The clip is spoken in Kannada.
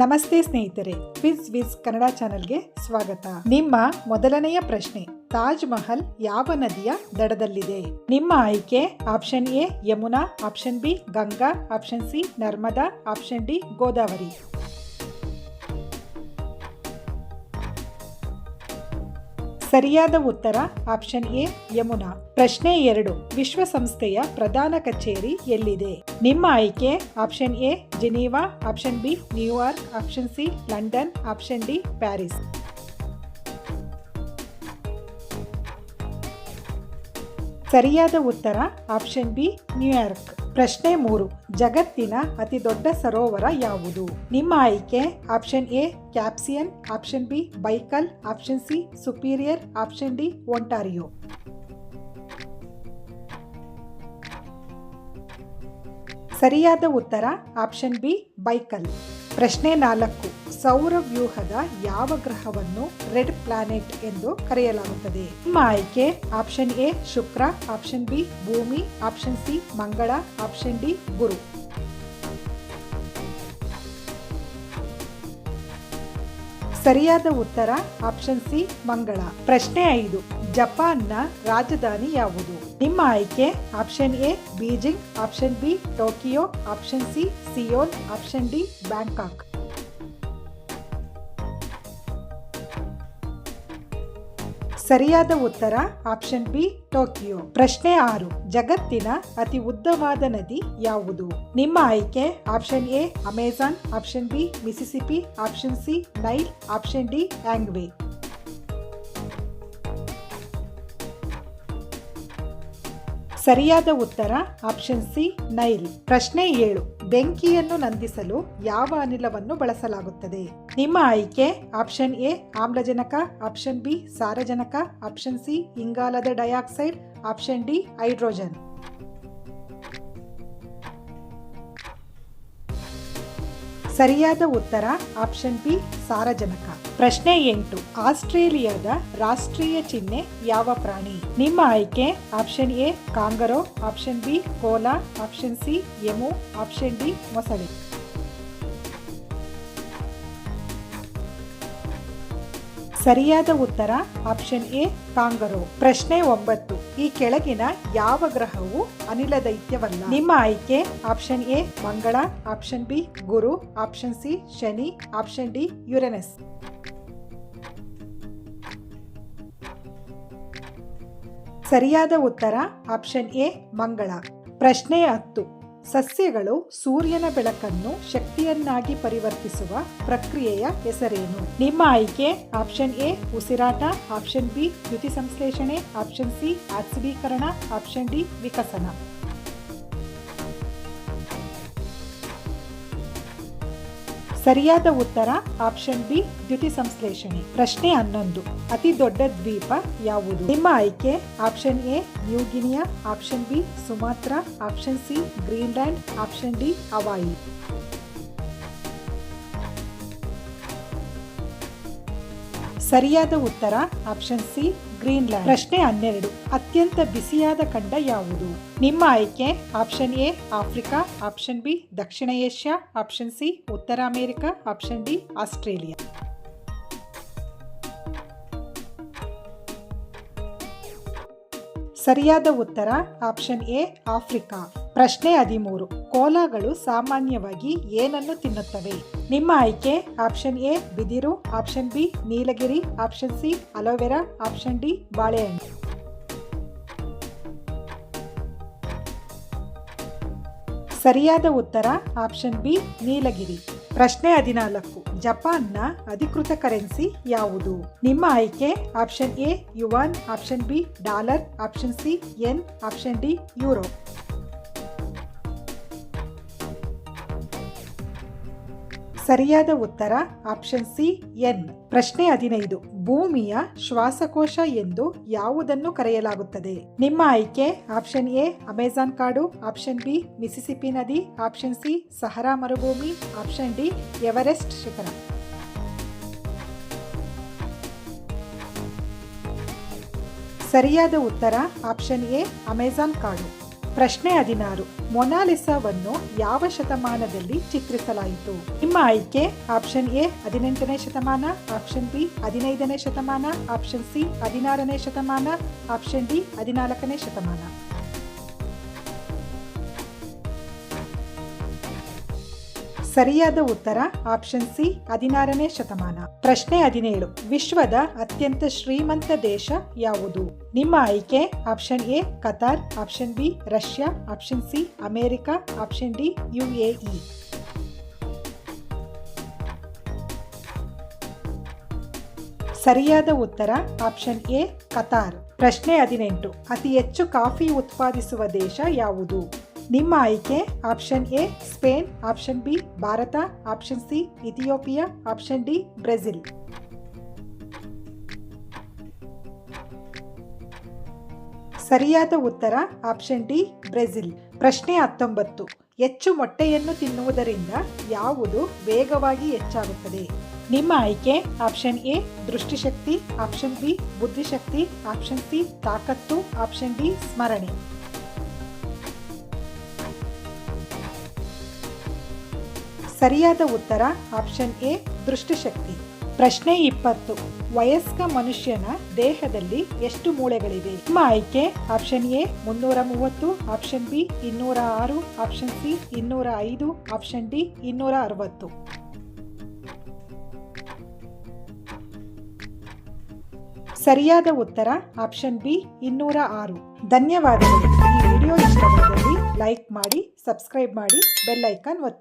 ನಮಸ್ತೆ ಸ್ನೇಹಿತರೆ, ಕ್ವಿಜ್ ವಿಜ್ ಕನ್ನಡ ಚಾನೆಲ್ಗೆ ಸ್ವಾಗತ. ನಿಮ್ಮ ಮೊದಲನೆಯ ಪ್ರಶ್ನೆ, ತಾಜ್ ಮಹಲ್ ಯಾವ ನದಿಯ ದಡದಲ್ಲಿದೆ? ನಿಮ್ಮ ಆಯ್ಕೆ option A Yamuna, option B Ganga, option C Narmada, option D Godavari. ಸರಿಯಾದ ಉತ್ತರ ಆಪ್ಷನ್ ಎ ಯಮುನಾ. ಪ್ರಶ್ನೆ 2, ವಿಶ್ವಸಂಸ್ಥೆಯ ಪ್ರಧಾನ ಕಚೇರಿ ಎಲ್ಲಿದೆ? ನಿಮ್ಮ ಆಯ್ಕೆ option A Geneva, option B New York, option C London, option D Paris. ಸರಿಯಾದ ಉತ್ತರ ಆಪ್ಷನ್ ಬಿ ನ್ಯೂಯಾರ್ಕ್. ಪ್ರಶ್ನೆ 3, ಜಗತ್ತಿನ ಅತಿ ದೊಡ್ಡ ಸರೋವರ ಯಾವುದು? ನಿಮ್ಮ ಆಯ್ಕೆ option A Caspian, option B Baikal, option C Superior, option D Ontario. ಸರಿಯಾದ ಉತ್ತರ ಆಪ್ಷನ್ ಬಿ ಬೈಕಲ್. ಪ್ರಶ್ನೆ 4, ಸೌರವ್ಯೂಹದ ಯಾವ ಗ್ರಹವನ್ನು ರೆಡ್ ಪ್ಲಾನೆಟ್ ಎಂದು ಕರೆಯಲಾಗುತ್ತದೆ? ನಿಮ್ಮ ಆಯ್ಕೆ option A Shukra, option B ಭೂಮಿ, ಆಪ್ಷನ್ ಸಿ ಮಂಗಳ, ಆಪ್ಷನ್ ಡಿ ಗುರು. ಸರಿಯಾದ ಉತ್ತರ ಆಪ್ಷನ್ ಸಿ ಮಂಗಳ. ಪ್ರಶ್ನೆ 5, ಜಪಾನ್ನ ರಾಜಧಾನಿ ಯಾವುದು? ನಿಮ್ಮ ಆಯ್ಕೆ option A Beijing, option B Tokyo, option C Seoul, option D Bangkok. ಸರಿಯಾದ ಉತ್ತರ ಆಪ್ಷನ್ ಬಿ ಟೋಕಿಯೋ. ಪ್ರಶ್ನೆ 6, ಜಗತ್ತಿನ ಅತಿ ಉದ್ದವಾದ ನದಿ ಯಾವುದು? ನಿಮ್ಮ ಆಯ್ಕೆ option A Amazon, option B Mississippi, option C Nile, option D Yangtze. ಸರಿಯಾದ ಉತ್ತರ ಆಪ್ಷನ್ ಸಿ ನೈಲ್. ಪ್ರಶ್ನೆ 7, ಬೆಂಕಿಯನ್ನು ನಂದಿಸಲು ಯಾವ ಅನಿಲವನ್ನು ಬಳಸಲಾಗುತ್ತದೆ? ನಿಮ್ಮ ಆಯ್ಕೆ ಆಪ್ಷನ್ ಎ ಆಮ್ಲಜನಕ, ಆಪ್ಷನ್ ಬಿ ಸಾರಜನಕ, ಆಪ್ಷನ್ ಸಿ ಇಂಗಾಲದ ಡೈಆಕ್ಸೈಡ್, ಆಪ್ಷನ್ ಡಿ ಹೈಡ್ರೋಜನ್. ಸರಿಯಾದ ಉತ್ತರ ಆಪ್ಷನ್ ಬಿ ಸಾರಜನಕ. ಪ್ರಶ್ನೆ 8, ಆಸ್ಟ್ರೇಲಿಯಾದ ರಾಷ್ಟ್ರೀಯ ಚಿಹ್ನೆ ಯಾವ ಪ್ರಾಣಿ? ನಿಮ್ಮ ಆಯ್ಕೆ option A ಕಾಂಗರೋ, option B Cola, option C emu, option D ಮೊಸಳೆ. ಸರಿಯಾದ ಉತ್ತರ ಆಪ್ಷನ್ ಎ ಕಾಂಗರೋ. ಪ್ರಶ್ನೆ 9, ಈ ಕೆಳಗಿನ ಯಾವ ಗ್ರಹವು ಅನಿಲ ದೈತ್ಯವಲ್ಲ? ನಿಮ್ಮ ಆಯ್ಕೆ ಆಪ್ಷನ್ ಎ ಮಂಗಳ, ಆಪ್ಷನ್ ಬಿ ಗುರು, ಆಪ್ಷನ್ ಸಿ ಶನಿ, ಆಪ್ಷನ್ ಡಿ ಯುರೆನಸ್. ಸರಿಯಾದ ಉತ್ತರ ಆಪ್ಷನ್ ಎ ಮಂಗಳ. ಪ್ರಶ್ನೆ 10, ಸಸ್ಯಗಳು ಸೂರ್ಯನ ಬೆಳಕನ್ನು ಶಕ್ತಿಯನ್ನಾಗಿ ಪರಿವರ್ತಿಸುವ ಪ್ರಕ್ರಿಯೆಯ ಹೆಸರೇನು? ನಿಮ್ಮ ಆಯ್ಕೆ ಆಪ್ಷನ್ ಎ ಉಸಿರಾಟ, ಆಪ್ಷನ್ ಬಿ ದ್ಯುತಿ ಸಂಶ್ಲೇಷಣೆ, ಆಪ್ಷನ್ ಸಿ ಆಕ್ಸಿಡೀಕರಣ, ಆಪ್ಷನ್ ಡಿ ವಿಕಸನ. ಸರಿಯಾದ ಉತ್ತರ ಆಪ್ಷನ್ ಬಿ ದ್ಯುತಿ ಸಂಶ್ಲೇಷಣೆ. ಪ್ರಶ್ನೆ 11, ಅತಿ ದೊಡ್ಡ ದ್ವೀಪ ಯಾವುದು? ನಿಮ್ಮ ಆಯ್ಕೆ option A New Guinea, option B Sumatra, option C Greenland, option D Hawaii. ಸರಿಯಾದ ಉತ್ತರ ಆಪ್ಷನ್ ಸಿ ಗ್ರೀನ್ಲ್ಯಾಂಡ್. ಪ್ರಶ್ನೆ 12, ಅತ್ಯಂತ ಬಿಸಿಯಾದ ಖಂಡ ಯಾವುದು? ನಿಮ್ಮ ಆಯ್ಕೆ option A Africa, option B Dakshina Asia, option C ಉತ್ತರ ಅಮೆರಿಕ, ಆಪ್ಷನ್ ಡಿ ಆಸ್ಟ್ರೇಲಿಯಾ. ಸರಿಯಾದ ಉತ್ತರ ಆಪ್ಷನ್ ಎ ಆಫ್ರಿಕಾ. ಪ್ರಶ್ನೆ 13, ಕೋಲಾಗಳು ಸಾಮಾನ್ಯವಾಗಿ ಏನನ್ನು ತಿನ್ನುತ್ತವೆ? ನಿಮ್ಮ ಆಯ್ಕೆ ಆಪ್ಷನ್ ಎ ಬಿದಿರು, ಆಪ್ಷನ್ ಬಿ ನೀಲಗಿರಿ, option C aloe vera, option D ಬಾಳೆಹಣ್ಣು. ಸರಿಯಾದ ಉತ್ತರ ಆಪ್ಷನ್ ಬಿ ನೀಲಗಿರಿ. ಪ್ರಶ್ನೆ 14, ಜಪಾನ್ನ ಅಧಿಕೃತ ಕರೆನ್ಸಿ ಯಾವುದು? ನಿಮ್ಮ ಆಯ್ಕೆ option A yuan, option B dollar, option C ಯೆನ್, ಆಪ್ಷನ್ ಡಿ ಯೂರೋ. ಸರಿಯಾದ ಉತ್ತರ ಆಪ್ಷನ್ ಸಿ ಯೆನ್. ಪ್ರಶ್ನೆ 15, ಭೂಮಿಯ ಶ್ವಾಸಕೋಶ ಎಂದು ಯಾವುದನ್ನು ಕರೆಯಲಾಗುತ್ತದೆ? ನಿಮ್ಮ ಆಯ್ಕೆ ಆಪ್ಷನ್ ಎ ಅಮೆಜಾನ್ ಕಾಡು, ಆಪ್ಷನ್ ಬಿ ಮಿಸಿಸಿಪಿ ನದಿ, ಆಪ್ಷನ್ ಸಿ ಸಹರಾ ಮರುಭೂಮಿ, ಆಪ್ಷನ್ ಡಿ ಎವರೆಸ್ಟ್ ಶಿಖರ. ಸರಿಯಾದ ಉತ್ತರ ಆಪ್ಷನ್ ಎ ಅಮೆಜಾನ್ ಕಾಡು. ಪ್ರಶ್ನೆ 16. ಮೊನಾಲಿಸಾವನ್ನು ಯಾವ ಶತಮಾನದಲ್ಲಿ ಚಿತ್ರಿಸಲಾಯಿತು? ನಿಮ್ಮ ಆಯ್ಕೆ ಆಪ್ಷನ್ ಎ 18ನೇ ಶತಮಾನ, ಆಪ್ಷನ್ ಬಿ 15ನೇ ಶತಮಾನ, ಆಪ್ಷನ್ ಸಿ 16ನೇ ಶತಮಾನ, ಆಪ್ಷನ್ ಡಿ 14ನೇ ಶತಮಾನ. ಸರಿಯಾದ ಉತ್ತರ ಆಪ್ಷನ್ ಸಿ 16ನೇ ಶತಮಾನ. ಪ್ರಶ್ನೆ 17. ವಿಶ್ವದ ಅತ್ಯಂತ ಶ್ರೀಮಂತ ದೇಶ ಯಾವುದು? ನಿಮ್ಮ ಆಯ್ಕೆ option A Qatar, option B Russia, option C America, option D UAE. ಸರಿಯಾದ ಉತ್ತರ ಆಪ್ಷನ್ ಎ ಕತಾರ್. ಪ್ರಶ್ನೆ 18. ಅತಿ ಹೆಚ್ಚು ಕಾಫಿ ಉತ್ಪಾದಿಸುವ ದೇಶ ಯಾವುದು? ನಿಮ್ಮ ಆಯ್ಕೆ option A Spain, option B Bharat, option C Ethiopia, option D Brazil. ಸರಿಯಾದ ಉತ್ತರ ಆಪ್ಷನ್ ಡಿ ಬ್ರೆಜಿಲ್. ಪ್ರಶ್ನೆ 19. ಹೆಚ್ಚು ಮೊಟ್ಟೆಯನ್ನು ತಿನ್ನುವುದರಿಂದ ಯಾವುದು ವೇಗವಾಗಿ ಹೆಚ್ಚಾಗುತ್ತದೆ? ನಿಮ್ಮ ಆಯ್ಕೆ ಆಪ್ಷನ್ ಎ ದೃಷ್ಟಿಶಕ್ತಿ, ಆಪ್ಷನ್ ಬಿ ಬುದ್ಧಿಶಕ್ತಿ, ಆಪ್ಷನ್ ಸಿ ತಾಕತ್ತು, ಆಪ್ಷನ್ ಡಿ ಸ್ಮರಣೆ. ಸರಿಯಾದ ಉತ್ತರ ಆಪ್ಷನ್ ಎ ದೃಷ್ಟಿಶಕ್ತಿ. ಪ್ರಶ್ನೆ 20. ವಯಸ್ಕ ಮನುಷ್ಯನ ದೇಹದಲ್ಲಿ ಎಷ್ಟು ಮೂಳೆಗಳಿವೆ? ನಿಮ್ಮ ಆಯ್ಕೆ option A 330, option B 206, option C 205, option D 260. ಸರಿಯಾದ ಉತ್ತರ ಆಪ್ಷನ್ ಬಿ 206. ಧನ್ಯವಾದಗಳು. ಈ ವಿಡಿಯೋ ಇಷ್ಟವಾದಲ್ಲಿ ಲೈಕ್ ಮಾಡಿ, ಸಬ್ಸ್ಕ್ರೈಬ್ ಮಾಡಿ, ಬೆಲ್ ಐಕಾನ್ ಒತ್ತಿ.